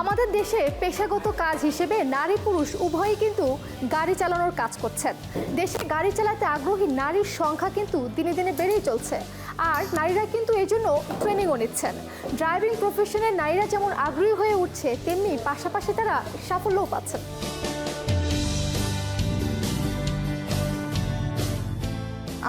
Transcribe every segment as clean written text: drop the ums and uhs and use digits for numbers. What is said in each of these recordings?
আমাদের দেশে পেশাগত কাজ হিসেবে নারী পুরুষ উভয়ই কিন্তু গাড়ি চালানোর কাজ করছেন। দেশে গাড়ি চালাতে আগ্রহী নারীর সংখ্যা কিন্তু দিনে দিনে বেড়েই চলছে, আর নারীরা কিন্তু এই জন্য ট্রেনিংও নিচ্ছেন। ড্রাইভিং প্রফেশনে নারীরা যেমন আগ্রহী হয়ে উঠছে, তেমনি পাশাপাশি তারা সাফল্যও পাচ্ছেন।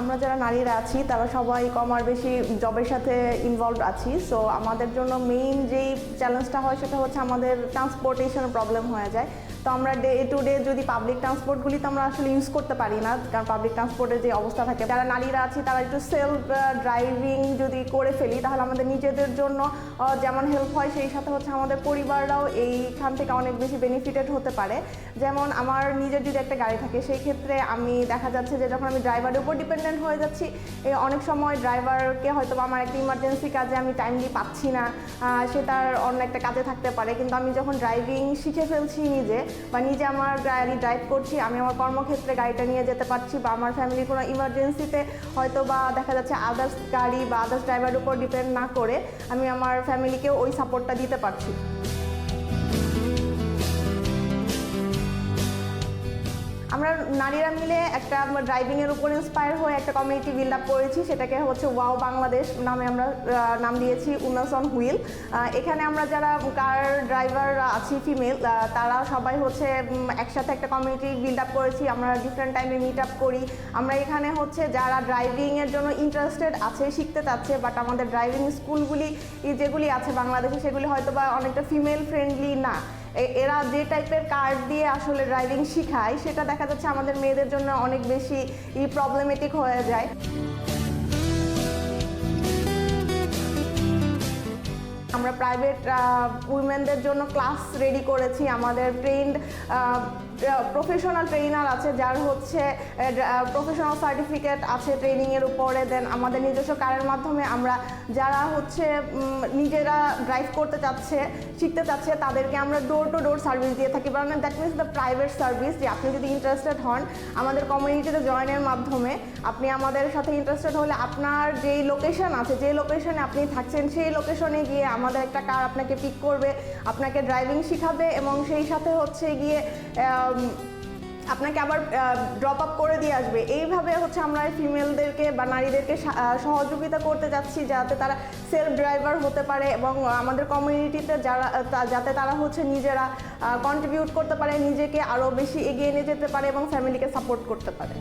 আমরা যারা নারীরা আছি তারা সবাই কম আর বেশি জবের সাথে ইনভলভ আছি। সো আমাদের জন্য মেইন যেই চ্যালেঞ্জটা হয় সেটা হচ্ছে আমাদের ট্রান্সপোর্টেশনের প্রবলেম হয়ে যায়। তো আমরা ডে টু ডে যদি পাবলিক ট্রান্সপোর্টগুলি তো আমরা আসলে ইউজ করতে পারি না, কারণ পাবলিক ট্রান্সপোর্টের যে অবস্থা থাকে, যারা নারীরা আছি তারা একটু সেলফ ড্রাইভিং যদি করে ফেলি তাহলে আমাদের নিজেদের জন্য যেমন হেল্প হয়, সেই সাথে হচ্ছে আমাদের পরিবাররাও এইখান থেকে অনেক বেশি বেনিফিটেড হতে পারে। যেমন আমার নিজের যদি একটা গাড়ি থাকে, সেই ক্ষেত্রে আমি দেখা যাচ্ছে যে যখন আমি ড্রাইভারের উপর ডিপেন্ডেন্ট হয়ে যাচ্ছি, অনেক সময় ড্রাইভারকে হয়তো আমার একটা ইমার্জেন্সি কাজে আমি টাইমলি পাচ্ছি না, সে তার অন্য একটা কাজে থাকতে পারে, কিন্তু আমি যখন ড্রাইভিং শিখে ফেলছি নিজে বা নিজে আমার গাড়ি ড্রাইভ করছি, আমি আমার কর্মক্ষেত্রে গাড়িটা নিয়ে যেতে পারছি, বা আমার ফ্যামিলির কোনো ইমার্জেন্সিতে হয়তো বা দেখা যাচ্ছে আদার্স গাড়ি বা আদার্স ড্রাইভারের উপর ডিপেন্ড না করে আমি আমার ফ্যামিলিকেও ওই সাপোর্টটা দিতে পারছি। আমরা নারীরা মিলে একটা ড্রাইভিংয়ের উপর ইন্সপায়ার হয়ে একটা কমিউনিটি বিল্ড আপ করেছি, সেটাকে হচ্ছে ওয়াও বাংলাদেশ নামে আমরা নাম দিয়েছি উইমেন্স অন হুইল। এখানে আমরা যারা কার ড্রাইভার আছি ফিমেল, তারা সবাই হচ্ছে একসাথে একটা কমিউনিটি বিল্ড আপ করেছি। আমরা ডিফারেন্ট টাইমে মিট আপ করি। আমরা এখানে হচ্ছে যারা ড্রাইভিংয়ের জন্য ইন্টারেস্টেড আছে, শিখতে চাচ্ছে, বাট আমাদের ড্রাইভিং স্কুলগুলি যেগুলি আছে বাংলাদেশে সেগুলি হয়তো বা অনেকটা ফিমেল ফ্রেন্ডলি না। এরা যে টাইপের কার্ড দিয়ে আসলে ড্রাইভিং শেখায় সেটা দেখা যাচ্ছে আমাদের মেয়েদের জন্য অনেক বেশি প্রবলেমেটিক হয়ে যায়। আমরা প্রাইভেট উইমেনদের জন্য ক্লাস রেডি করেছি। আমাদের ট্রেন্ড প্রফেশনাল ট্রেনার আছে, যার হচ্ছে প্রফেশনাল সার্টিফিকেট আছে ট্রেনিংয়ের উপরে। দেন আমাদের নিজস্ব কারের মাধ্যমে আমরা যারা হচ্ছে নিজেরা ড্রাইভ করতে চাচ্ছে, শিখতে চাচ্ছে, তাদেরকে আমরা ডোর টু ডোর সার্ভিস দিয়ে থাকি। মানে that means the private service, যে আপনি যদি ইন্টারেস্টেড হন আমাদের কমিউনিটিতে জয়েনের মাধ্যমে, আপনি আমাদের সাথে ইন্টারেস্টেড হলে আপনার যেই লোকেশন আছে, যে লোকেশনে আপনি থাকছেন সেই লোকেশনে গিয়ে আমাদের একটা কার আপনাকে পিক করবে, আপনাকে ড্রাইভিং শিখাবে এবং সেই সাথে হচ্ছে গিয়ে আপনাকে আবার ড্রপ আপ করে দিয়ে আসবে। এইভাবে হচ্ছে আমরা ফিমেলদেরকে বা নারীদেরকে সহযোগিতা করতে যাচ্ছি, যাতে তারা সেলফ ড্রাইভার হতে পারে এবং আমাদের কমিউনিটিতে যাতে তারা হচ্ছে নিজেরা কন্ট্রিবিউট করতে পারে, নিজেকে আরও বেশি এগিয়ে নিয়ে যেতে পারে এবং ফ্যামিলিকে সাপোর্ট করতে পারে।